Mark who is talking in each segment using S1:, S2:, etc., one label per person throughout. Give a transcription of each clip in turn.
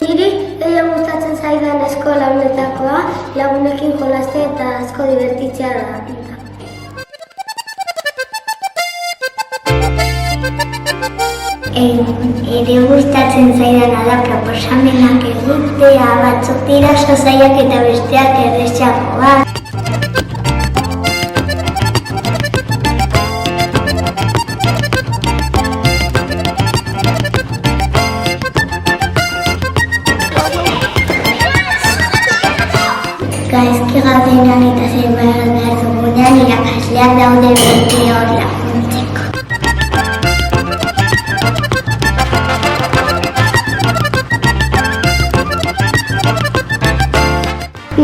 S1: Niri gustatzen zaidan eskola honetakoa lagunekin jolastea eta asko divertitzea da. Ere gustatzen zaidana da proposamenak egitea, batzuk dira oso zailak eta besteak errezagoak. Gaizki gaudenean eta zerbait behar dugunean irakasleak daude beti hor laguntzeko.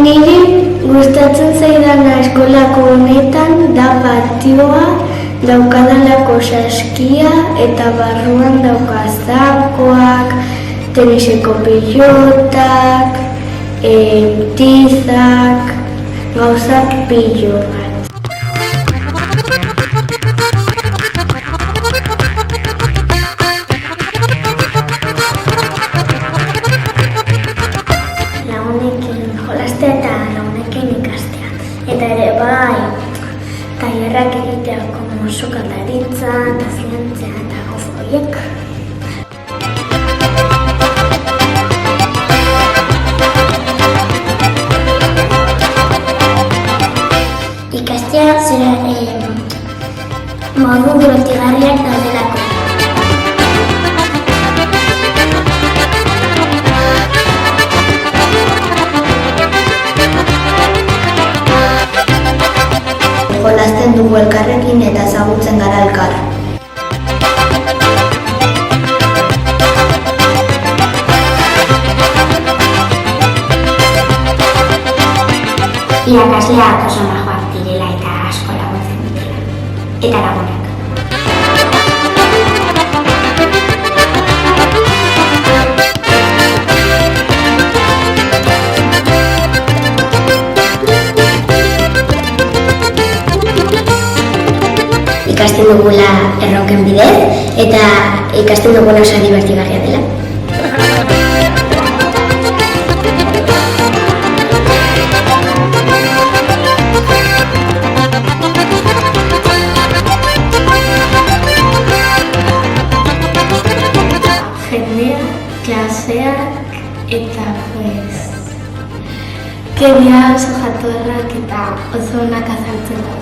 S1: Niri gustatzen zaidana eskolako honetan da patioa, daukadalako saskia eta barruan dauka zakoak, teniseko pilotak, tizak, gauzak pilo bat. Lagunekin jolastea eta lagunekin ikastea. Eta ere bai, tailerrak egitea como sukaldaritza, eta zientzia eta gauza horiek. Ikastea zera modu divertigarriak daudelako. Jolasten dugu elkarrekin eta ezagutzen gara elkar. Irakasleak oso majoak direla eta asko laguntzen dutela. Eta lagunak. Ikasten dugula erronken bidez eta ikasten dugula oso divertigarria dela. Klaseak eta kenia oso jatorrak eta oso onak azaltzen da.